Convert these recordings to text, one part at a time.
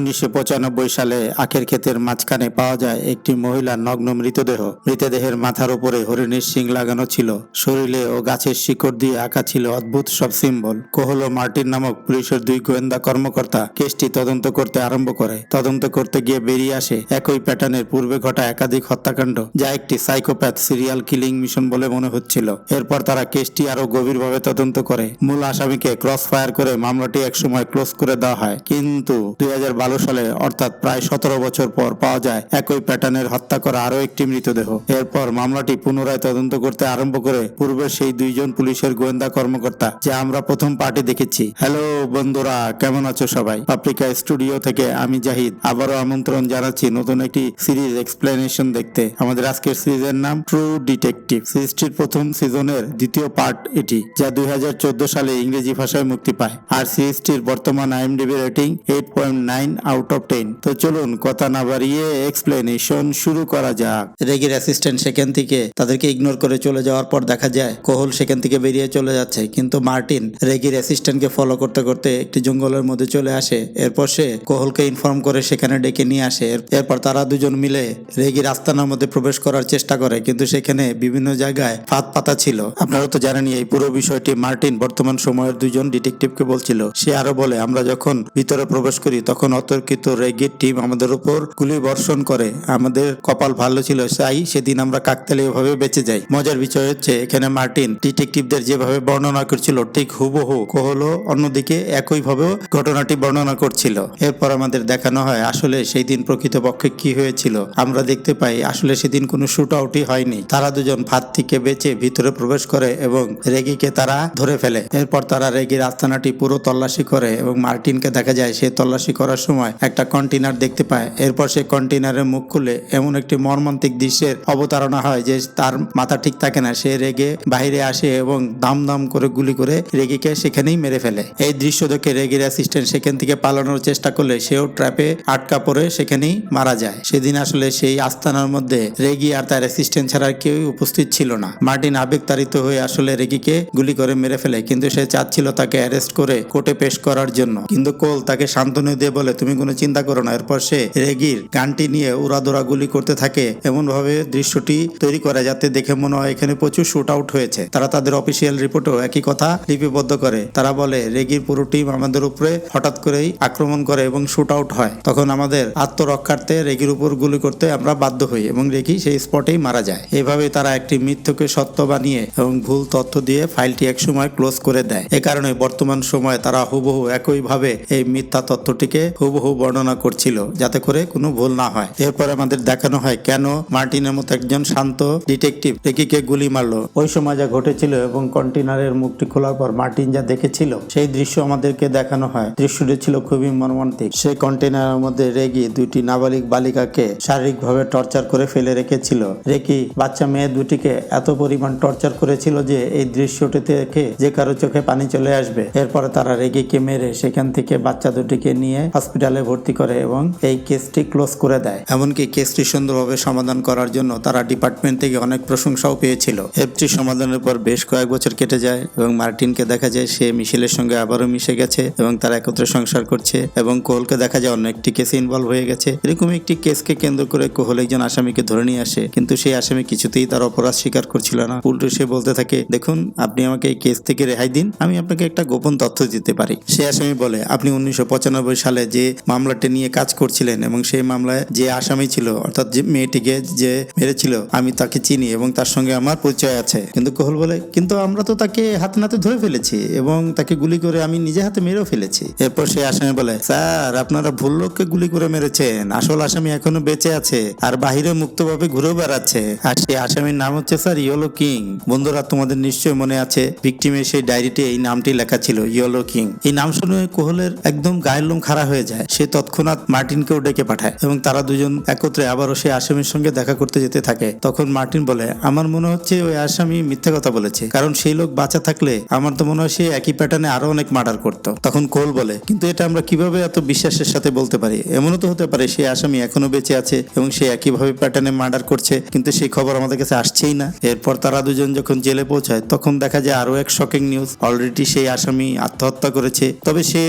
1995 সালে আখের ক্ষেতের মাঝখানে পাওয়া যায় একটি মহিলার নগ্ন মৃতদেহ। মৃতদেহের মাথার উপরে হরিণের শিং লাগানো ছিল, শরীরে ও গাছের শিকড় দিয়ে আঁকা ছিল অদ্ভুত সব সিম্বল। কোহল ও মার্টিন নামক পুলিশের দুই গোয়েন্দা কর্মকর্তা কেসটি তদন্ত করতে আরম্ভ করে। তদন্ত করতে গিয়ে বেরিয়ে আসে একই প্যাটার্নের পূর্বে ঘটা একাধিক হত্যাকাণ্ড, যা একটি সাইকোপ্যাথ সিরিয়াল কিলিং মিশন বলে মনে হচ্ছিল। এরপর তারা কেসটি আরো গভীরভাবে তদন্ত করে মূল আসামিকে ক্রস ফায়ার করে মামলাটি একসময় ক্লোজ করে দেওয়া হয়। কিন্তু 2012 সালে অর্থাৎ প্রায় 17 বছর পর পাওয়া যায় একই প্যাটার্নের হত্যা করা আরো একটি মৃতদেহ। এরপর মামলাটি পুনরায় তদন্ত করতে আরম্ভ করে পূর্বের সেই দুইজন পুলিশের গোয়েন্দা কর্মকর্তা, যা আমরা প্রথম পার্টি দেখেছি। হ্যালো বন্ধুরা, কেমন আছো সবাই? পাপরিকা স্টুডিও থেকে আমি জাহিদ আবারও আমন্ত্রণ জানাচ্ছি নতুন একটি সিরিজ এক্সপ্লেনেশন দেখতে। আমাদের আজকের সিরিজের নাম ট্রু ডিটেকটিভ। সিরিজটির প্রথম সিজনের দ্বিতীয় পার্ট এটি, যা 2014 সালে ইংরেজি ভাষায় মুক্তি পায়। আর সিরিজটির বর্তমান IMDb রেটিং 8.9 আউট অফ 10। তো চলুন কথা না বাড়িয়ে এক্সপ্লেনেশন শুরু করা যাক। রেগির অ্যাসিস্ট্যান্ট সেখান থেকে তাদেরকে ইগনোর করে চলে যাওয়ার পর দেখা যায় কোহল সেখান থেকে বেরিয়ে চলে যাচ্ছে, কিন্তু মার্টিন রেগির অ্যাসিস্ট্যান্টকে ফলো করতে করতে একটি জঙ্গলের মধ্যে চলে আসে। এরপর সে কোহলকে ইনফর্ম করে সেখানে ডেকে নিয়ে আসে। এরপর তারা দুজন মিলে রেগির আস্তানার মধ্যে প্রবেশ করার চেষ্টা করে, কিন্তু সেখানে বিভিন্ন জায়গায় ফাঁদ পাতা ছিল। আপনারা তো জানেনই এই পুরো বিষয়টি মার্টিন বর্তমান সময়ের দুজন ডিটেকটিভকে বলছিল। সে আরো বলে, আমরা যখন ভিতরে প্রবেশ করি তখন অতর্কিত রেগির টিম আমাদের উপর গুলি বর্ষণ করে। আমাদের কপাল ভালো ছিল, তাই সেদিন আমরা কাকতালীয়ভাবে বেঁচে যাই। মজার বিষয় হচ্ছে এখানে মার্টিন ডিটেকটিভদের যেভাবে বর্ণনা করছিল ঠিক হুবহু কোহলও অন্যদিকে একইভাবে ঘটনাটি বর্ণনা করছিল। এরপর আমাদের দেখানো হয় আসলে সেই দিন প্রকৃতপক্ষে কি হয়েছিল। আমরা দেখতে পাই আসলে সেদিন কোনো শুট আউটই হয়নি। তারা দুজন ফাঁদ থেকে বেঁচে ভিতরে প্রবেশ করে এবং রেগিকে তারা ধরে ফেলে। এরপর তারা রেগির আস্তানাটি পুরো তল্লাশি করে এবং মার্টিনকে দেখা যায় সে তল্লাশি করার সময় একটা কন্টেনার দেখতে পায়। এরপর সে কন্টেনারের মুখ খুলে এমন একটি মর্মান্তিক দৃশ্যের অবতারণা হয় যে তার মাথা ঠিক থাকে না। সে রেগে বাইরে আসে এবং দাম দাম করে গুলি করে রেগিকে সেখানেই মেরে ফেলে। এই দৃশ্য দেখে রেগির অ্যাসিস্ট্যান্ট সেখান থেকে পালানোর চেষ্টা করলে সেও ট্র্যাপে আটকা পড়ে সেখানেই মারা যায়। সেদিন আসলে সেই আস্তানার মধ্যে রেগি আর তার অ্যাসিস্ট্যান্ট ছাড়া কেউই উপস্থিত ছিল না। মার্টিন আবেগতাড়িত হয়ে আসলে রেগিকে গুলি করে মেরে ফেলে, কিন্তু সে চাচ্ছিল তাকে অ্যারেস্ট করে কোর্টে পেশ করার জন্য। কিন্তু কোল তাকে সান্ত্বনা দিয়ে বলে, তুমি কোনো চিন্তা করো না। এরপর সে রেগির গানটি নিয়ে উড়াদোড়া গুলি করতে থাকে, এমন ভাবে দৃশ্যটি তৈরি করে যাতে দেখে মনে হয় এখানে প্রচুর শুট আউট হয়েছে। তারা তাদের অফিসিয়াল রিপোর্টেও একই কথা লিপিবদ্ধ করে। তারা বলে রেগির পুরো টিম আমাদের উপরে হঠাৎ করেই আক্রমণ করে এবং শুট আউট হয়। তখন আমাদের আত্মরক্ষার্থে রেগির উপর গুলি করতে আমরা বাধ্য হই এবং রেগি সেই স্পটেই মারা যায়। এইভাবে তারা একটি মিথ্যকে সত্য বানিয়ে এবং ভুল তথ্য দিয়ে ফাইলটি একসময় ক্লোজ করে দেয়। এ কারণে বর্তমান সময়ে তারা হুবহু একইভাবে এই মিথ্যা তথ্যটিকে হুবহু বর্ণনা করছিল যাতে করে কোনো ভুল না হয়। এরপর আমাদের দেখানো হয় কেন মার্টিনের মতো একজন শান্ত ডিটেকটিভ রেগিকে গুলি মারলো। ওই সময় যা ঘটেছিল এবং কন্টেনারের মুখটি খোলার পর মার্টিন যা দেখেছিল সেই দৃশ্য আমাদেরকে দেখানো হয়। দৃশ্যটি ছিল খুবই মর্মান্তিক। সেই কন্টেনারের মধ্যে রেগি দুইটি নাবালিক বালিকাকে শারীরিকভাবে টর্চার করে ফেলে রেখেছিল। রেগি বাচ্চা মেয়ে দুটিকে এত পরিমাণ টর্চার করেছিল যে এই দৃশ্যটি দেখে যে কারো চোখে পানি চলে আসবে। এরপরে তারা রেগিকে মেরে সেখান থেকে বাচ্চা দুটিকে নিয়ে হসপিটালে ভর্তি করে এবং এই কেসটি ক্লোজ করে দেয়। এমনকি কেসটি সুন্দরভাবে সমাধান করার জন্য তারা ডিপার্টমেন্ট থেকে অনেক প্রশংসাও পেয়েছিল। এফটি সমাধানের পর বেশ কয়েক বছর কেটে যায় এবং মার্টিনকে দেখা যায় সে মিশেলের সঙ্গে আবারও মিশে গেছে এবং তারা একত্রে সংসার করছে এবং কোহলকে দেখা যায় অন্য একটি কেসে ইনভলভ হয়ে গেছে। এরকম একটি কেসকে কেন্দ্র করে কোহল একজন আসামিকে ধরে নিয়ে আসে, কিন্তু সেই আসামি কিছুতেই তার অপরাধ স্বীকার করছিল না। উল্টো সে বলতে থাকে, দেখুন আপনি আমাকে এই কেস থেকে রেহাই দিন, আমি আপনাকে একটা গোপন তথ্য দিতে পারি। সে আসামি বলে, আপনি 1995 সালে যে মামলাটি নিয়ে কাজ করছিলেন এবং সেই মামলায় যে আসামি ছিল অর্থাৎ যে মেয়েটিকে যে মেরেছিল আমি তাকে চিনি এবং তার সঙ্গে আমার পরিচয় আছে। কিন্তু কোহল বলে, কিন্তু আমরা তো তাকে হাতে নাতে ধরে ফেলেছি এবং তাকে গুলি করে আমি নিজে হাতে মেরেও ফেলেছি। এরপর সেই আসামি বলে, স্যার আপনারা ভুল লোককে গুলি করে মেরেছেন, আসল আসামি এখনো বেঁচে আছে আর বাহিরে মুক্তভাবে ঘুরে বেড়াচ্ছে। আর সেই আসামির নাম হচ্ছে স্যার ইয়েলো কিং। বন্ধুরা তোমাদের নিশ্চয় মনে আছে ভিকটিমের সেই ডায়েরিতে এই নামটি লেখা ছিল, ইয়েলো কিং। এই নাম শুনে কোহলের একদম গায়ের লোম খাড়া হয়ে যায়। সে তৎক্ষণাৎ মার্টিনকেও ডেকে পাঠায় এবং তারা দুজন একত্রে আবারও সেই আসামির সঙ্গে দেখা করতে যেতে থাকে। তখন মার্টিন বলে, আমার মনে হচ্ছে ওই আসামি মিথ্যে কথা বলেছে, কারণ সেই লোক বাঁচা থাকলে আমার তো মনে হয় সে একই প্যাটার্নে আরো অনেক মার্ডার করতো। তখন কোহল বলে, কিন্তু এটা আমরা কিভাবে এত বিশ্বাসের সাথে বলতে পারি? এমনও তো হতে পারে সেই আসামি এখনো বেঁচে আছে এবং সে একইভাবে প্যাটার্নে মার্ডার করছে, কিন্তু সেই খবর আমাদের কাছে আসছেই না। এরপর তারা দুজন যখন জেলে পৌঁছায় তখন দেখা যায় আরো এক শকিং নিউজ, অলরেডি সেই আসামি আত্মহত্যা করেছে। তবে সে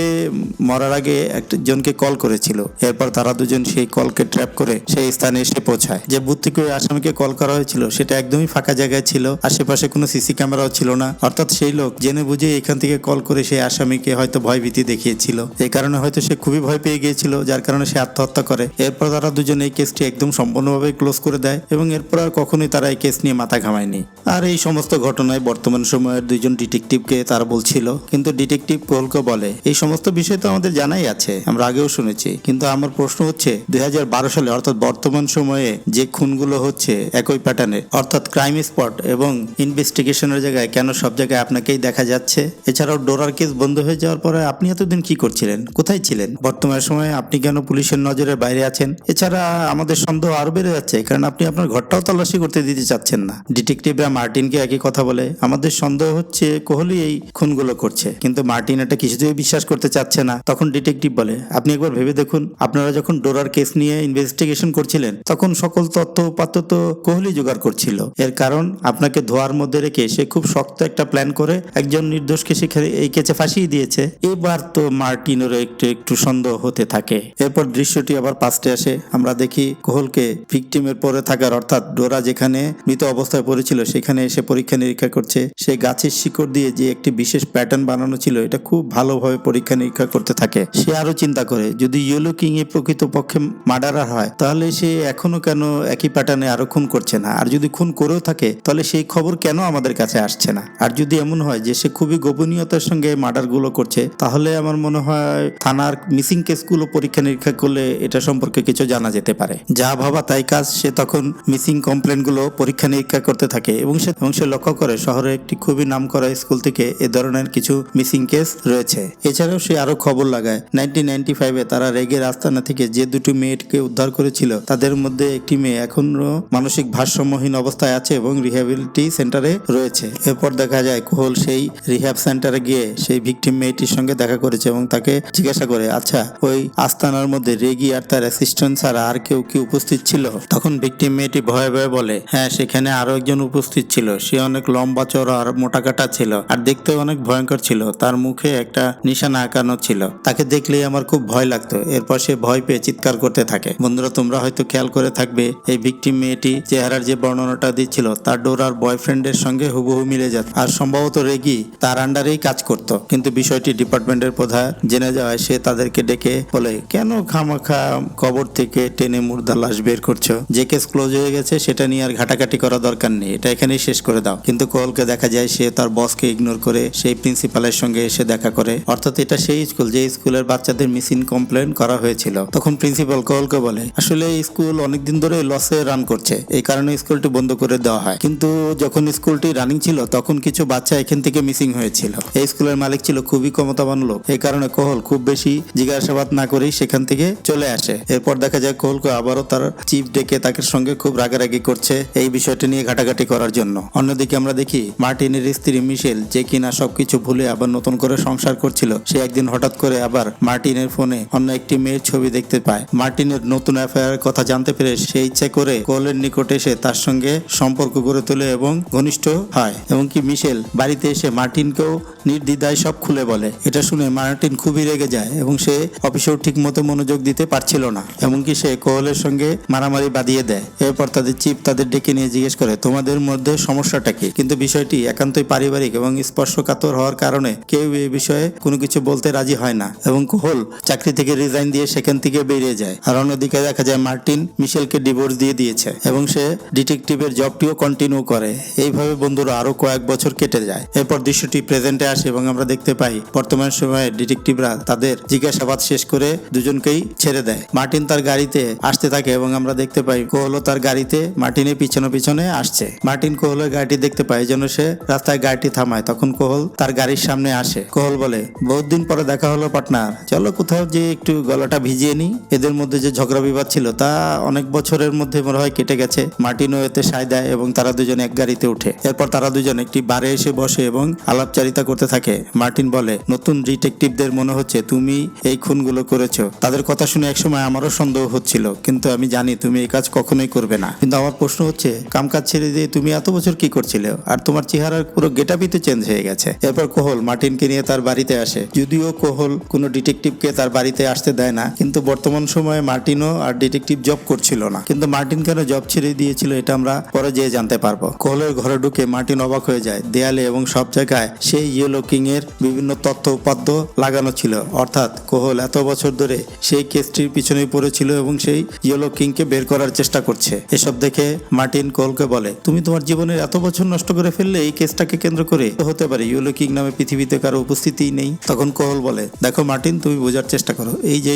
মরার আগে একজন দুজনকে কল করেছিল। এরপর তারা দুজন সেই কলকে ট্র্যাপ করে সেই স্থানে এসে পৌঁছায়। যে বুথ থেকে ওই আসামিকে কল করা হয়েছিল সেটা একদমই ফাঁকা জায়গায় ছিল, আশেপাশে কোনো সিসি ক্যামেরাও ছিল না। অর্থাৎ সেই লোক জেনে বুঝে এখান থেকে কল করে সেই আসামিকে হয়তো ভয়ভীতি দেখিয়েছিল। এই কারণে হয়তো সে খুবই ভয় পেয়ে গিয়েছিল, যার কারণে সে আত্মহত্যা করে। এরপর তারা দুজন এই কেসটি একদম সম্পূর্ণভাবে ক্লোজ করে দেয় এবং এরপর আর কখনোই তারা এই কেস নিয়ে মাথা ঘামায়নি। আর এই সমস্ত ঘটনায় বর্তমান সময়ের দুইজন ডিটেকটিভকে তারা বলছিল, কিন্তু ডিটেকটিভ কোহলকে বলে এই সমস্ত বিষয় তো আমাদের জানাই আছে, আমরা আগেও শুনেছি। কিন্তু আমার প্রশ্ন হচ্ছে 2012 সালে অর্থাৎ বর্তমান সময়ে যে খুনগুলো হচ্ছে একই প্যাটার্নের, অর্থাৎ ক্রাইম স্পট এবং ইনভেস্টিগেশনের জায়গায় কেন সব জায়গায় আপনাকেই দেখা যাচ্ছে? এছাড়াও ডোরার কেস বন্ধ হয়ে যাওয়ার পরে আপনি এতদিন কি করছিলেন, কোথায় ছিলেন? বর্তমান সময়ে আপনি কেন পুলিশের নজরের বাইরে আছেন? এছাড়া আমাদের সন্দেহ আরো বেড়ে যাচ্ছে, কারণ আপনি আপনার ঘরটাও তল্লাশি করতে দিতে চাচ্ছেন না। ডিটেকটিভরা মার্টিনকে একই কথা বলে, আমাদের সন্দেহ হচ্ছে কোহলি এই খুনগুলো করছে, কিন্তু মার্টিন এটা কিছুতেই বিশ্বাস করতে চাচ্ছে না। তখন ডিটেকটিভ বলে, আপনি একবার ভেবে দেখুন, আপনারা যখন ডোরার কেস নিয়ে ইনভেস্টিগেশন করছিলেন তখন সকল তথ্য উপাত্ত তো কোহলি জোগাড় করছিল। এর কারণ আপনাকে ধোয়ার মধ্যে রেখে সে খুব শক্ত একটা প্ল্যান করে একজন নির্দোষকে সেখানে এই কেসে ফাঁসিয়ে দিয়েছে। এবার তো মার্টিনেরও একটু একটু সন্দেহ হতে থাকে। এরপর দৃশ্যটি আবার পাস্টে আসে, আমরা দেখি কোহলকে ভিকটিমের পরে থাকার, অর্থাৎ ডোরা যেখানে মৃত অবস্থায় পড়েছিল সেখানে এসে পরীক্ষা নিরীক্ষা করছে। সে গাছের শিকড় দিয়ে যে একটি বিশেষ প্যাটার্ন বানানো ছিল এটা খুব ভালোভাবে পরীক্ষা নিরীক্ষা করতে থাকে। সে আরো চিন্তা করে, যদি ইয়েলো কিং এ প্রকৃতপক্ষে মার্ডারার হয় তাহলে সে এখনো কেন একই প্যাটার্নে আরো খুন করছে না? আর যদি খুন করেও থাকে তাহলে সেই খবর কেন আমাদের কাছে আসছে না? আর যদি এমন হয় যে সে খুবই গোপনীয়তার সঙ্গে মার্ডার গুলো করছে, তাহলে আমার মনে হয় থানার মিসিং কেসগুলো পরীক্ষা নিরীক্ষা করলে এটা সম্পর্কে কিছু জানা যেতে পারে। যা ভাবা তাই কাজ। সে তখন মিসিং কমপ্লেন গুলো পরীক্ষা নিরীক্ষা করতে থাকে এবং সে লক্ষ্য করে শহরে একটি খুবই নামকরা স্কুল থেকে এ ধরনের কিছু মিসিং কেস রয়েছে। এছাড়াও সে আরো খবর লাগায় 1995-এ তারা রেগের আস্তানা থেকে যে দুটি মেয়েকে উদ্ধার করেছিল তাদের মধ্যে একটি মেয়ে এখনো মানসিক ভারসাম্যহীন অবস্থায় আছে এবং রিহ্যাবিলিটি সেন্টারে রয়েছে। এরপর দেখা যায় কোহল সেই রিহ্যাব সেন্টারে গিয়ে সেই ভিকটিম মেয়েটির সঙ্গে দেখা করেছে এবং তাকে জিজ্ঞাসা করে, আচ্ছা ওই আস্তানার মধ্যে রেগি আর তার অ্যাসিস্ট্যান্ট ছাড়া আর কেউ কি উপস্থিত ছিল? তখন ভিকটিম মেয়েটি ভয়ে ভয়ে বলে, হ্যাঁ সেখানে আরো একজন উপস্থিত ছিল। সে অনেক লম্বা চড়া আর মোটাকাটা ছিল আর দেখতে অনেক ভয়ঙ্কর ছিল। তার মুখে একটা নিশানা আঁকানো ছিল, তাকে দেখলেই আমার খুব ভয় লাগতো। এরপর সে ভয় পেয়ে চিৎকার করতে থাকে। বন্ধুরা তোমরা হয়তো খেয়াল করে থাকবে এই ভিকটিম মেয়েটি চেহারার যে বর্ণনাটা দিচ্ছিল তার ডোরার বয়ফ্রেন্ডের সঙ্গে হুবহু মিলে যেত আর সম্ভবত রেগি তার আন্ডারেই কাজ করত। কিন্তু বিষয়টি ডিপার্টমেন্টের প্রধান জেনে যাওয়ায় সে তাদেরকে ডেকে বলে, কেন খামাখা কবর থেকে টেনে মুর্দা লাশ বের করছো? যে কেস ক্লোজ হয়ে গেছে সেটা নিয়ে আর ঘাটাঘাটি করা দরকার নেই, এটা এখানেই শেষ করে দাও। কিন্তু কোহলকে দেখা যায় সে তার বসকে ইগনোর করে সেই প্রিন্সিপালের সঙ্গে এসে দেখা করে। অর্থাৎ এটা সেই স্কুল যে স্কুলের বাচ্চাদের মিসিং কমপ্লেন করা হয়েছিল। তখন প্রিন্সিপাল কোহলকে বলে, আসলে এই স্কুল অনেকদিন ধরে লসে রান করছে, এই কারণে স্কুলটি বন্ধ করে দেওয়া হয়। কিন্তু যখন স্কুলটি রানিং ছিল তখন কিছু বাচ্চা এখান থেকে মিসিং হয়েছিল। এই স্কুলের মালিক ছিল খুবই ক্ষমতাবান লোক, এই কারণে কোহল খুব বেশি জিজ্ঞাসাবাদ না করেই সেখান থেকে চলে আসে। এরপর দেখা যায় কোহলকে আবারও তার চিফ ডেকে তাকে সঙ্গে খুব রাগারাগি করছে এই বিষয়টি নিয়ে ঘাটাঘাটি করার জন্য। অন্যদিকে আমরা দেখি মার্টিনের স্ত্রী মিশেল, যে কিনা সবকিছু ভুলে আবার নতুন করে সংসার করছিল, সে একদিন হঠাৎ করে আবার মার্টিনের ফোনে অন্য একটি মেয়ের ছবি দেখতে পায়। মার্টিনের নতুন অ্যাফেয়ারের কথা জানতে পেরে সে ইচ্ছে করে কোহলের নিকট এসে তার সঙ্গে সম্পর্ক গড়ে তোলে এবং ঘনিষ্ঠ হয়। এমনকি মিশেল বাড়িতে এসে মার্টিনকেও নির্দ্বিধায় সব খুলে বলে। এটা শুনে মার্টিন খুবই রেগে যায় এবং সে অফিসেও ঠিক মতো মনোযোগ দিতে পারছিল না। এমনকি সে কোহলের সঙ্গে মারামারি বাঁধিয়ে দেয়। এরপর তাদের চিফ তাদের ডেকে নিয়ে জিজ্ঞেস করে, তোমাদের মধ্যে সমস্যাটা কি? কিন্তু বিষয়টি একান্তই পারিবারিক এবং স্পর্শকাতর হওয়ার কারণে কেউ এই বিষয়ে কোনো কিছু বলতে রাজি হয় না এবং কোহল চাকরি থেকে রিজাইন দিয়ে সেখান থেকে বেরিয়ে যায়। আর অন্যদিকে দেখা যায় মার্টিন মিশেলকে ডিভোর্স দিয়ে দিয়েছে এবং সে ডিটেকটিভের জবটিও কন্টিনিউ করে। এইভাবে বন্ধুরা আরো কয়েক বছর কেটে যায়। এরপর দৃশ্যটি প্রেজেন্টে আসে এবং আমরা দেখতে পাই বর্তমান সময়ে ডিটেকটিভরা তাদের জিজ্ঞাসাবাদ শেষ করে দুজনকেই ছেড়ে দেয়। মার্টিন তার গাড়িতে আসতে থাকে এবং আমরা দেখতে পাই কোহলও তার গাড়িতে মার্টিনের পিছনে পিছনে আসছে। মার্টিন কোহলের গাড়িটি দেখতে পায়, যেন সে রাস্তায় গাড়িটি থামায়। তখন কোহল তার গাড়ির সামনে আসে। কোহল বলে, বহুত দিন পরে দেখা হলো পার্টনার, চলো কোথাও যে একটু গলাটা ভিজিয়ে নি। এদের মধ্যে যে ঝগড়া বিবাদ ছিল তা অনেক বছরের মধ্যে মনে হয় কেটে গেছে। মার্টিনও এতে সায় দেয় এবং তারা দুজন এক গাড়িতে উঠে। এরপর তারা দুজন একটি বারে এসে বসে এবং আলাপচারিতা করতে থাকে। মার্টিন বলে, নতুন ডিটেকটিভদের মনে হচ্ছে তুমি এই খুনগুলো করেছো। তাদের কথা শুনে একসময় আমারও সন্দেহ হচ্ছিল, কিন্তু আমি জানি তুমি এই কাজ কখনোই করবে না। কিন্তু আমার প্রশ্ন হচ্ছে, কামকাজ ছেড়ে দিয়ে তুমি এত বছর কি করছিলে? আর তোমার চেহারার পুরো গেটআপই তো চেঞ্জ হয়ে গেছে। এরপর কোহল মার্টিনকে নিয়ে তার বাড়িতে আসে। যদিও কোহল কোনো ডিটেকটিভকে তার বাড়িতে আসতে দেয় না। কিন্তু বর্তমান সময়ে মার্টিনও আর ডিটেকটিভ জব করছিল না। কিন্তু মার্টিন কেন জব ছেড়ে দিয়েছিল এটা আমরা পরে যেয়ে জানতে পারবো। কোহলের ঘরে ঢুকে মার্টিন অবাক হয়ে যায়। দেয়ালে এবং সব জায়গায় সেই ইয়েলো কিং এর বিভিন্ন তথ্য উপাত্ত লাগানো ছিল। অর্থাৎ কোহল এত বছর ধরে সেই কেসটির পিছনেই পড়েছিল এবং সেই ইয়েলো কিংকে বের করার চেষ্টা করছে। এসব দেখে মার্টিন কোহলকে বলে, তুমি তোমার জীবনের এত বছর নষ্ট করে ফেললে এই কেসটাকে কেন্দ্র করে। হতে পারে ইয়েলো কিং নামে পৃথিবীতে কারো উপস্থিতিই নেই। তখন কোহল বলে, দেখো মার্টিন, তুমি বোঝার চেষ্টা করো। এই যে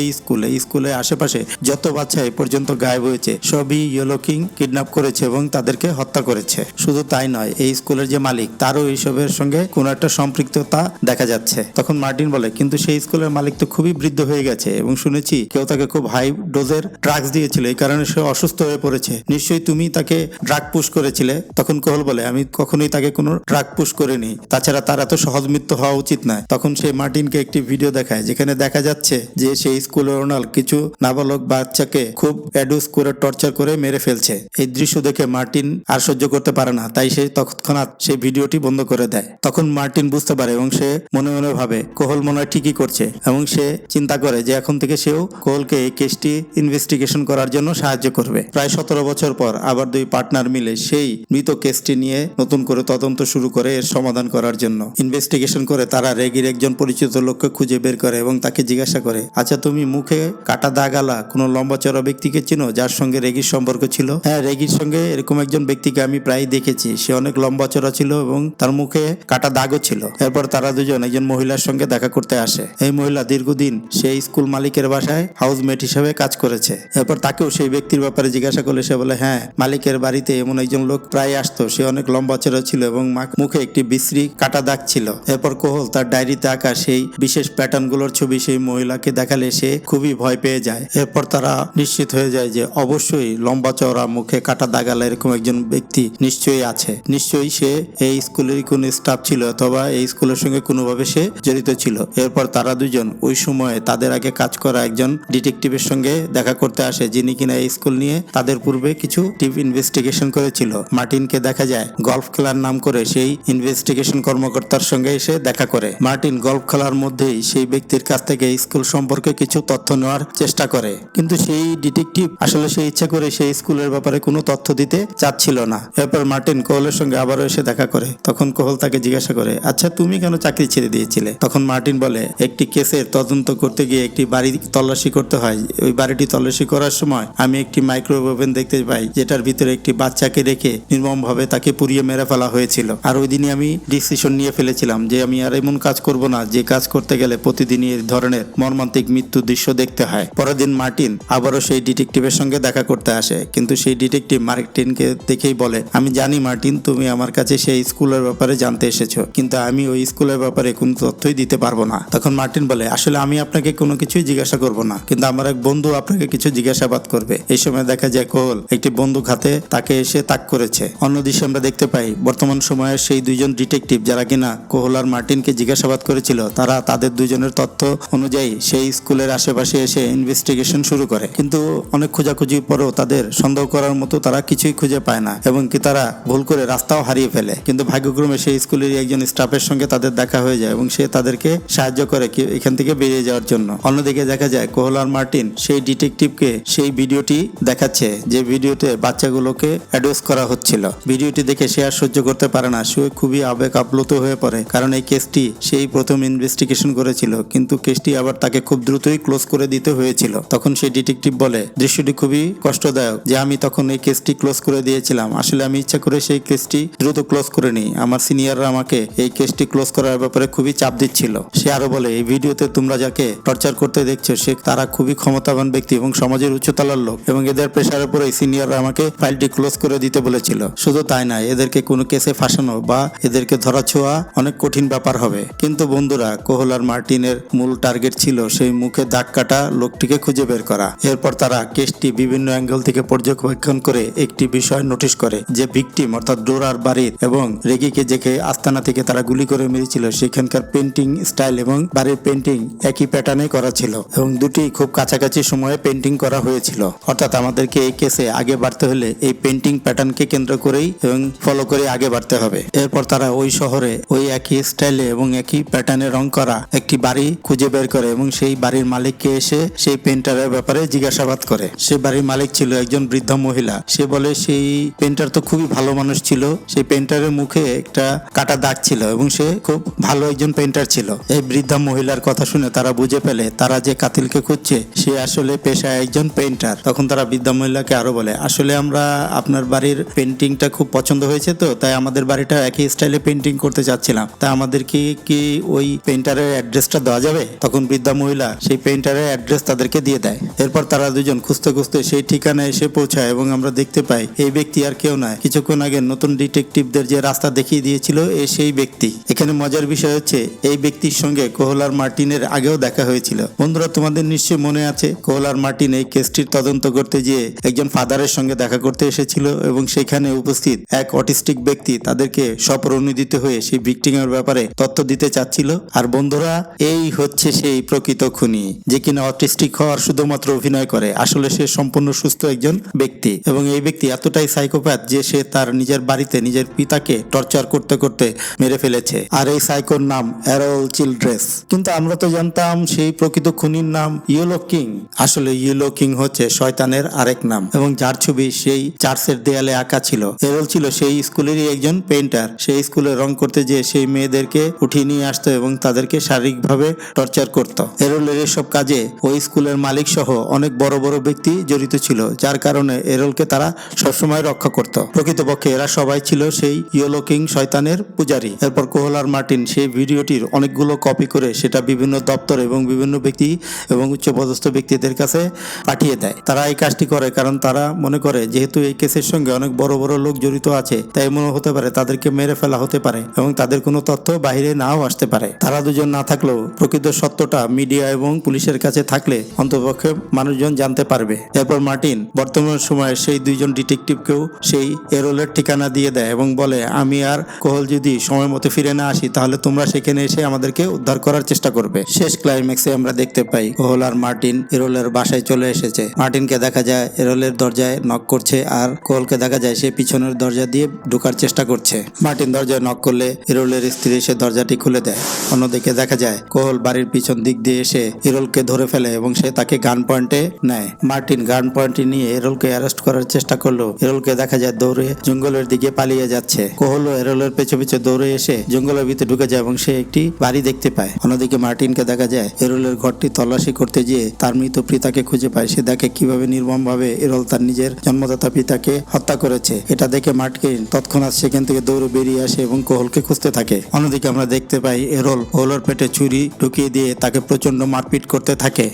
স্কুলে আশেপাশে যত বাচ্চা এ পর্যন্ত গায়েব হয়েছে সবই ইয়েলো কিং কিডন্যাপ করেছে এবং তাদেরকে হত্যা করেছে। শুধু তাই নয়, এই স্কুলের যে মালিক তারও এইসবের সঙ্গে কোনো একটা সম্পৃক্ততা দেখা যাচ্ছে। তখন মার্টিন বলে, কিন্তু সেই স্কুলের মালিক তো খুবই বৃদ্ধ হয়ে গেছে এবং শুনেছি কেউ তাকে খুব হাই ডোজের ড্রাগস দিয়েছিল, এই কারণে সে অসুস্থ হয়ে পড়েছে। নিশ্চয়ই তুমি তাকে ড্রাগ পুশ করেছিলে। তখন কোহল বলে, আমি কখনোই তাকে কোনো ড্রাগ পুশ করিনি, তাছাড়া তার এত সহজ মৃত্যু হওয়া উচিত নয়। তখন সে মার্টিনকে একটি ভিডিও দেখায় যেখানে দেখা যাচ্ছে যে সেই স্কুলের ওনার কিছু নাবালক বাচ্চাকে খুব অ্যাডুস করে টর্চার করে মেরে ফেলছে। এই দৃশ্য দেখে মার্টিন আর সহ্য করতে পারে না, তাই সে তৎক্ষণাৎ সেই ভিডিওটি বন্ধ করে দেয়। তখন মার্টিন বুঝতে পারে এবং সে মনে মনে ভাবে কোহল মনে হয় ঠিকই করছে এবং সে চিন্তা করে যে এখন থেকে সেও কোহলকে এই কেসটি ইনভেস্টিগেশন করার জন্য সাহায্য করবে। প্রায় 17 বছর পর আবার দুই পার্টনার মিলে সেই মৃত কেসটি নিয়ে নতুন করে তদন্ত শুরু করে এর সমাধান করার জন্য। ইনভেস্টিগেশন করে তারা রেগির একজন পরিচিত লোককে খুঁজে বের করে এবং তাকে জিজ্ঞাসা করে, আচ্ছা তুমি মুখে কাটা দাগালা কোনো লম্বা চড়া ব্যক্তিকে চিনো যার সঙ্গে রেগির সম্পর্ক ছিল? হ্যাঁ, রেগির সঙ্গে এরকম একজন ব্যক্তিকে আমি প্রায় দেখেছি। সে অনেক লম্বা চড়া ছিল এবং তার মুখে কাটা দাগও ছিল। এরপর তারা দুজন একজন মহিলার সঙ্গে দেখা করতে আসে। এই মহিলা দীর্ঘদিন সেই স্কুল মালিকের বাসায় হাউসমেট হিসেবে কাজ করেছে। এরপর তাকেও সেই ব্যক্তির ব্যাপারে জিজ্ঞাসা করলে সে বলে, হ্যাঁ, মালিকের বাড়িতে এমন একজন লোক প্রায় আসতো। সে অনেক লম্বা চড়া ছিল এবং মুখে একটি বিশ্রী কাটা দাগ ছিল। এরপর কোহল তার ডায়েরিতে আঁকা সেই বিশেষ প্যাটার্নগুলোর ছবি সেই মহিলাকে দেখালে সে খুবই ভয় পেয়ে যায়। এরপর তারা নিশ্চিত হয়ে যায় যে অবশ্যই লম্বা চওড়া মুখে কাটা দাগালা এরকম একজন ব্যক্তি নিশ্চয়ই আছে। নিশ্চয়ই সে এই স্কুলেরই কোনো স্টাফ ছিল অথবা এই স্কুলের সঙ্গে কোনোভাবে সে জড়িত ছিল। এরপর তারা দুজন ওই সময়ে তাদের আগে কাজ করা একজন ডিটেকটিভের সঙ্গে দেখা করতে আসে, যিনি কিনা এই স্কুল নিয়ে তাদের পূর্বে কিছু টিপ ইনভেস্টিগেশন করেছিল। মার্টিনকে দেখা যায় গল্ফ খেলার নাম করে সেই ইনভেস্টিগেশন কর্মকর্তার সঙ্গে এসে দেখা করে। মার্টিন গল্ফ খেলার মধ্যেই সেই ব্যক্তির কাছ থেকে স্কুল সম্পর্কে কিছু তথ্য নেওয়ার চেষ্টা করে, কিন্তু সেই ডিটেকটিভ আসলে সে ইচ্ছা করে সেই স্কুলের ব্যাপারে কোনো তথ্য দিতে চাচ্ছিল না। এরপর মার্টিন কোহলের সঙ্গে আবারও এসে দেখা করে। তখন কোহল তাকে জিজ্ঞাসা করে, আচ্ছা তুমি কেন চাকরি ছেড়ে দিয়েছিলে? তখন মার্টিন বলে, একটি কেসের তদন্ত করতে গিয়ে একটি বাড়ি তল্লাশি করতে হয়। ওই বাড়িটি তল্লাশি করার সময় আমি একটি মাইক্রোওয়েভ ওভেন দেখতে পাই যেটার ভিতরে একটি বাচ্চাকে রেখে নির্মমভাবে তাকে পুড়িয়ে মেরে ফেলা হয়েছিল। আর ওই দিনই আমি ডিসিশন নিয়ে ফেলেছিলাম যে আমি আর এমন কাজ করব না যে কাজ করতে গেলে প্রতিদিনই এই ধরনের মর্মান্তিক মৃত্যু দৃশ্য দেখতে হয়। পরের দিন মার্টিন আবারও সেই ডিটেকটিভের সঙ্গে দেখা করতে আসে, কিন্তু সেই ডিটেকটিভ মার্টিনকে দেখেই বলে, আমি জানি মার্টিন, তুমি আমার কাছে সেই স্কুলের ব্যাপারে জানতে এসেছো, কিন্তু আমি ওই স্কুলের ব্যাপারে কোনো তথ্যই দিতে পারবো না। তখন মার্টিন বলে, আসলে আমি আপনাকে কোনো কিছুই জিজ্ঞাসা করব না, কিন্তু আমার এক বন্ধু আপনাকে কিছু জিজ্ঞাসাবাদ করবে। এই সময় দেখা যায় কোহল একটি বন্দুক হাতে তাকে এসে তাক করেছে। অন্য দৃশ্যে আমরা দেখতে পাই বর্তমান সময়ের সেই দুইজন ডিটেকটিভ যারা কিনা কোহল আর মার্টিনকে জিজ্ঞাসাবাদ করেছিল, তারা তাদের দুজনের তথ্য অনুযায়ী সেই স্কুলের আশেপাশে এসে ইনভেস্টিগেশন শুরু করে। কিন্তু অনেক খোঁজাখুঁজির পরেও তাদের সন্দেহ করার মতো তারা কিছুই খুঁজে পায় না এবং কি তারা ভুল করে রাস্তাও হারিয়ে ফেলে। কিন্তু ভাগ্যক্রমে সেই স্কুলের একজন স্টাফের সঙ্গে তাদের দেখা হয়ে যায় এবং সে তাদেরকে সাহায্য করে এখান থেকে বেরিয়ে যাওয়ার জন্য। অন্যদিকে দেখা যায় কোহল আর মার্টিন সেই ডিটেকটিভকে সেই ভিডিওটি দেখাচ্ছে যে ভিডিওতে বাচ্চাগুলোকে অ্যাডোস করা হচ্ছিল। ভিডিওটি দেখে সে আর সহ্য করতে পারে না, সে খুবই আবেগ আপ্লুত হয়ে পড়ে, কারণ এই কেসটি সেই প্রথম ইনভেস্টিগেশন করেছিল, কিন্তু কেসটি আবার তাকে খুব দ্রুতই ক্লোজ করে দিতে হয়েছিল। তখন সেই ডিটেকটিভ বলে, দৃশ্যটি খুবই কষ্টদায়ক যে আমি তখন এই কেসটি ক্লোজ করে দিয়েছিলাম। আসলে আমি ইচ্ছা করে সেই কেসটি দ্রুত ক্লোজ করে নিই। আমার সিনিয়ররা আমাকে এই কেসটি ক্লোজ করার ব্যাপারে খুবই চাপ দিচ্ছিল। সে আরো বলে, এই ভিডিওতে তোমরা যাকে টর্চার করতে দেখছো সে তারা খুবই ক্ষমতাবান ব্যক্তি এবং সমাজের উচ্চতলার লোক, এবং এদের প্রেসারের পরে সিনিয়ররা আমাকে ফাইলটি ক্লোজ করে দিতে বলেছিল। শুধু তাই না, এদেরকে কোনো কেসে ফাঁসানো বা এদেরকে ধরা ছোঁয়া অনেক কঠিন ব্যাপার হবে। কিন্তু বন্ধুরা, কোহল আর মার্টিনের মূল টার্গেট ছিল সেই মুখে দাগ কাটা লোকটিকে খুঁজে বের করা। এরপর তারা কেসটি বিভিন্ন অ্যাঙ্গেল থেকে পর্যবেক্ষণ করে একটি বিষয় নোটিশ করে যে ভিকটিম অর্থাৎ ডোরার বাড়ির এবং রেগিকে যেকে আস্তানা থেকে তারা গুলি করে মেরেছিল সেখানকার পেন্টিং স্টাইল এবং বাড়ির পেন্টিং একই প্যাটার্নে করা ছিল এবং দুটি খুব কাছাকাছি সময়ে পেন্টিং করা হয়েছিল। অর্থাৎ আমাদেরকে এই কেসে আগে বাড়তে হলে এই পেন্টিং প্যাটার্নকে কেন্দ্র করেই এবং ফলো করে আগে বাড়তে হবে। এরপর তারা ওই শহরে ওই একই স্টাইলে এবং একই প্যাটার্নে রং করা একটি একটি বাড়ি খুঁজে বের করে এবং সেই বাড়ির মালিককে এসে সেই পেন্টারের ব্যাপারে জিজ্ঞাসাবাদ করে। সে বাড়ির মালিক ছিল একজন বৃদ্ধা মহিলা। সে বলে সেই পেন্টার তো খুবই ভালো মানুষ ছিল, সেই পেন্টারের মুখে একটা কাটা দাগ ছিল এবং সে খুব ভালো একজন পেন্টার ছিল। এই বৃদ্ধা মহিলার কথা শুনে তারা বুঝে পেলে তারা যে কাতিলকে খুঁজছে সে আসলে পেশায় একজন পেন্টার। তখন তারা বৃদ্ধা মহিলাকে আরো বলে, আসলে আমরা আপনার বাড়ির পেন্টিংটা খুব পছন্দ হয়েছে, তো তাই আমাদের বাড়িটা একই স্টাইলে পেন্টিং করতে চাচ্ছিলাম, তা আমাদেরকে কি ওই পেন্টারের অ্যাড্রেসটা দেওয়া যাবে? তখন বৃদ্ধা মহিলা সেই পেন্টারের অ্যাড্রেস তাদেরকে দিয়ে দেয়। এরপর তারা দুজন খুঁজতে খুঁজতে সেই ঠিকানায় এসে পৌঁছায় এবং আমরা দেখতে পাই এই ব্যক্তি আর কেউ নয়, কিছুক্ষণ আগে নতুন ডিটেকটিভদের যে রাস্তা দেখিয়ে দিয়েছিল সেই ব্যক্তি। এখানে মজার বিষয় হচ্ছে এই ব্যক্তির সঙ্গে কোহল আর মার্টিনের আগেও দেখা হয়েছিল। বন্ধুরা, তোমাদের নিশ্চয়ই মনে আছে কোহল আর মার্টিন এই কেসটির তদন্ত করতে গিয়ে একজন ফাদারের সঙ্গে দেখা করতে এসেছিল এবং সেখানে উপস্থিত এক অটিস্টিক ব্যক্তি তাদেরকে স্বপ্রণোদিত হয়ে সেই ভিকটিমের ব্যাপারে তথ্য দিতে চাচ্ছিল। আর বন্ধুরা, এই হচ্ছে সেই প্রকৃত খুনি যে কিনা অটিস্টিক হওয়ার শুধুমাত্র অভিনয় করে, আসলে সে সম্পূর্ণ সুস্থ একজন ব্যক্তি। এবং এই ব্যক্তি এতটাই সাইকোপ্যাথ যে সে তার নিজের বাড়িতে নিজের পিতাকে টর্চার করতে করতে মেরে ফেলেছে। আর এই সাইকোর নাম এরল চিলড্রেস। কিন্তু আমরা তো জানতাম সেই প্রকৃত খুনির নাম ইয়েলো কিং। আসলে ইয়েলো কিং হচ্ছে শয়তানের আরেক নাম এবং যার ছবি সেই চার্চের দেয়ালে আঁকা ছিল। এরল ছিল সেই স্কুলেরই একজন পেইন্টার। সেই স্কুলে রং করতে যেয়ে সেই মেয়েদেরকে উঠিয়ে নিয়ে আসতো এবং তাদেরকে শারীরিকভাবে টর্চার করত। এরলের এসব কাজে ওই স্কুলের মালিক সহ অনেক বড় বড় ব্যক্তি জড়িত ছিল, যার কারণে এরলকে তারা সবসময় রক্ষা করত। প্রকৃতপক্ষে এরা সবাই ছিল সেই ইয়েলো কিং শয়তানের পূজারী। এরপর কোহল আর মার্টিন সেই ভিডিওটির অনেকগুলো কপি করে সেটা বিভিন্ন দপ্তর এবং বিভিন্ন ব্যক্তি এবং উচ্চপদস্থ ব্যক্তিদের কাছে পাঠিয়ে দেয়। তারা এই কাজটি করে কারণ তারা মনে করে যেহেতু এই কেসের সঙ্গে অনেক বড় বড় লোক জড়িত আছে, তাই মনে হতে পারে তাদেরকে মেরে ফেলা হতে পারে এবং তাদের কোনো তথ্য বাইরে নাও আসতে পারে। তারা দুজন না থাকলেও প্রকৃত সত্যটা মিডিয়া এবং পুলিশের কাছে থাকলে অন্ততপক্ষে মানুষজন জানতে পারবে। এরপর মার্টিন বর্তমান সময়ে সেই দুইজন ডিটেকটিভকেও সেই এরলের ঠিকানা দিয়ে দেয় এবং বলে, আমি আর কোহল যদি সময় মতো ফিরে না আসি তাহলে তোমরা সেখানে এসে আমাদেরকে উদ্ধার করার চেষ্টা করবে। শেষ ক্লাইম্যাক্সে আমরা দেখতে পাই কোহল আর মার্টিন এরলের বাসায় চলে এসেছে। মার্টিনকে দেখা যায় এরলের দরজায় নক করছে আর কোহলকে দেখা যায় সে পিছনের দরজা দিয়ে ঢোকার চেষ্টা করছে। মার্টিন দরজায় নক করলে এরলের স্ত্রী এসে দরজাটি খুলে দেয়। অন্যদিকে দেখা যায় কোহল বাড়ির পিছন দিক দিয়ে এসে এরলকে ধরে ফেলে এবং সে তাকে গান পয়েন্টে নেয়। মার্টিন গান পয়েন্টে নিয়ে এরলকে অ্যারেস্ট করার চেষ্টা করলো। এরলকে দেখা যায় দৌড়ে জঙ্গলের দিকে পালিয়ে যাচ্ছে। কোহল এরলের পেছনে পেছনে দৌড়ে এসে জঙ্গলের ভিতরে ঢুকে যায় এবং সে একটি বাড়ি দেখতে পায়। অন্যদিকে মার্টিনকে দেখা যায় এরলের ঘরটি তল্লাশি করতে গিয়ে তার মৃত পিতাকে খুঁজে পায়। সে দেখে কিভাবে নির্মম ভাবে এরল তার নিজের জন্মদাতা পিতাকে হত্যা করেছে। এটা দেখে মার্টিন তৎক্ষণাৎ সেখান থেকে দৌড়ে বেরিয়ে আসে এবং কোহলকে খুঁজতে থাকে। অন্যদিকে আমরা দেখতে পাই এরল কোহলের পেটে ছুরি ঢুকিয়ে দিয়ে তাকে প্রচন্ড মারপিট করতে থাকে।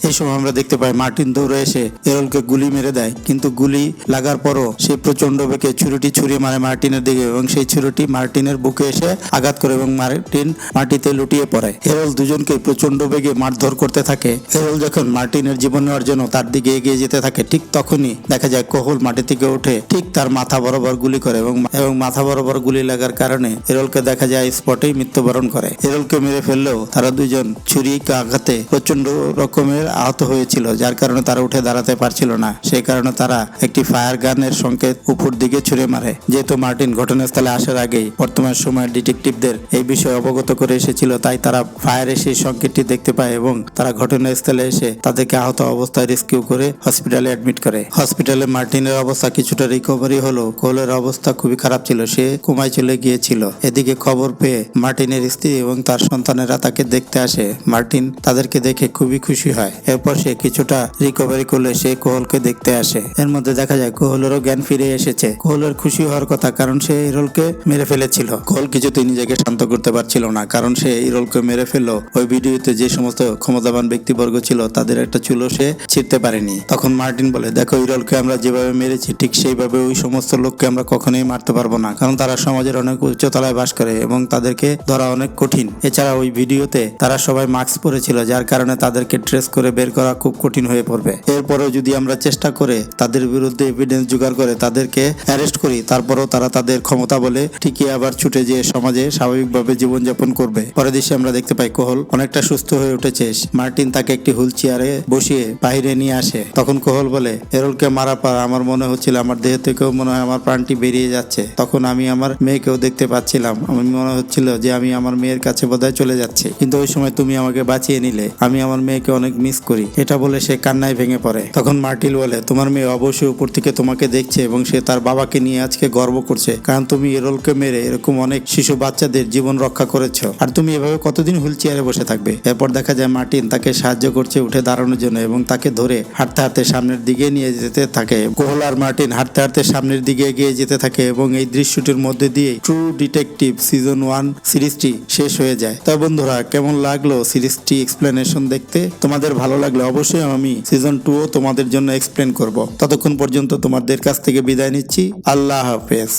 এই সময় আমরা দেখতে পাই মার্টিন দৌড়ে এসে এরলকে গুলি মেরে দেয়, কিন্তু গুলি লাগার পরও সে প্রচন্ড বেগে ছুরিটি ছুঁড়ে মারে মার্টিনের দিকে এবং সেই ছুরিটি মার্টিনের বুকে এসে আঘাত করে এবং মার্টিন মাটিতে লুটিয়ে পড়ে। এরল দুজনকে প্রচন্ড বেগে মারধর করতে থাকে। এরল যখন মার্টিনের জীবন নেওয়ার জন্য তার দিকে এগিয়ে যেতে থাকে, ঠিক তখনই দেখা যায় কোহল মাটি থেকে উঠে ঠিক তার মাথা বরাবর গুলি করে এবং মাথা বরাবর গুলি লাগার কারণে এরলকে দেখা যায় স্পটেই মৃত্যুবরণ করে। এরলকে মেরে ফেললেও তারা দুজন ছুরি আঘাতে প্রচন্ড রকমের আহত হয়েছিল, যার কারণে তারা উঠে দাঁড়াতে পারছিল না। সেই কারণে তারা একটি ফায়ার গানের সংকেত উপর দিকে ছুড়ে মারে। যেহেতু মার্টিন ঘটনাস্থলে আসার আগেই বর্তমান সময়ের ডিটেকটিভদের এই বিষয়ে অবগত করে এসেছিল, তাই তারা ফায়ারে সেই সংকেতটি দেখতে পায় এবং তারা ঘটনাস্থলে এসে তাদেরকে আহত অবস্থায় রেস্কিউ করে হসপিটালে অ্যাডমিট করে। হসপিটালে মার্টিনের অবস্থা কিছুটা রিকভারি হলো। কোহলের অবস্থা খুবই খারাপ ছিল, সে কোমায় চলে গিয়েছিল। এদিকে খবর পেয়ে মার্টিনের স্ত্রী এবং তার সন্তানেরা তাকে দেখতে আসে। মার্টিন তাদেরকে দেখে খুবই খুশি হয়। এরপর সে কিছুটা রিকভারি করলে সে কোহলকে দেখতে আসে। এর মধ্যে দেখা যায় কোহলেরও জ্ঞান ফিরে এসেছে। কোহলের খুশি হওয়ার কথা, কারণ সে এরলকে মেরে ফেলেছিল। কোহল কিছুতেই নিজেকে শান্ত করতে পারছিল না, কারণ সে এরলকে মেরে ফেললো। ওই ভিডিওতে যে সমস্ত ক্ষমতাবান ব্যক্তিবর্গ ছিল তাদের একটা চুলো সে ছিঁড়তে পারেনি। তখন মার্টিন বলে, দেখো এরলকে আমরা যেভাবে মেরেছি ঠিক সেইভাবে ওই সমস্ত লোককে আমরা কখনোই মারতে পারবো না, কারণ তারা সমাজের অনেক উচ্চতলায় বাস করে এবং তাদেরকে ধরা অনেক কঠিন। এছাড়া ওই ভিডিওতে তারা সবাই মাস্ক পরেছিল, যার কারণে তাদেরকে ট্রেস করে বের করা খুব কঠিন হয়ে পড়বে। এরপরেও যদি আমরা চেষ্টা করে তাদের বিরুদ্ধে এভিডেন্স জোগাড় করে তাদেরকে অ্যারেস্ট করি, তারপরেও তারা তাদের ক্ষমতা বলে ঠিকই আবার ছুটে যেয়ে সমাজে স্বাভাবিকভাবে জীবনযাপন করবে। পরের দৃশ্যে আমরা দেখতে পাই কোহল অনেকটা সুস্থ হয়ে উঠেছে। মার্টিন তাকে একটি হুইল চেয়ারে বসিয়ে বাইরে নিয়ে আসে। তখন কোহল বলে, এরলকে মারার পর আমার মনে হচ্ছিল আমার দেহ থেকেও মনে হয় আমার প্রাণটি বেরিয়ে যাচ্ছে। তখন আমি আমার মেয়েকেও দেখতে পাচ্ছিলাম। আমি মনে হচ্ছিল যে আমি আমার মেয়ের কাছে বোধহয় চলে যাচ্ছি, কিন্তু ওই সময় তুমি আমাকে বাঁচিয়ে নিলে। আমি আমার মেয়েকে অনেক মিস করি। এটা বলে সে কান্নায় ভেঙে পড়ে। তখন মার্টিন বলে, তোমার মেয়ে অবশ্যই উপর থেকে তোমাকে দেখছে এবং সে তার বাবাকে নিয়ে আজকে গর্ব করছে, কারণ তুমি এরলকে মেরে এরকম অনেক শিশু বাচ্চাদের জীবন রক্ষা করেছো। আর তুমি এভাবে কতদিন হুইল চেয়ারে বসে থাকবে? এরপর দেখা যায় মার্টিন তাকে সাহায্য করছে উঠে দাঁড়ানোর জন্য এবং তাকে ধরে হাঁটতে হাঁটতে সামনের দিকে নিয়ে যেতে থাকে। কোহল আর মার্টিন হাঁটতে হাঁটতে সামনের দিকে এগিয়ে যেতে থাকে এবং এই দৃশ্যটির মধ্যে দিয়ে ট্রু ডিটেকটিভ সিজন 1 সিরিজটি শেষ হয়ে যায়। তো বন্ধুরা, কেমন লাগলো সিরিজটি এক্সপ্লেনেশন দেখতে? তোমাদের ভালো লাগলে অবশ্যই আমি সিজন 2ও তোমাদের জন্য এক্সপ্লেন করব। ততক্ষণ পর্যন্ত তোমাদের কাছ থেকে বিদায় নিচ্ছি। আল্লাহ হাফেজ।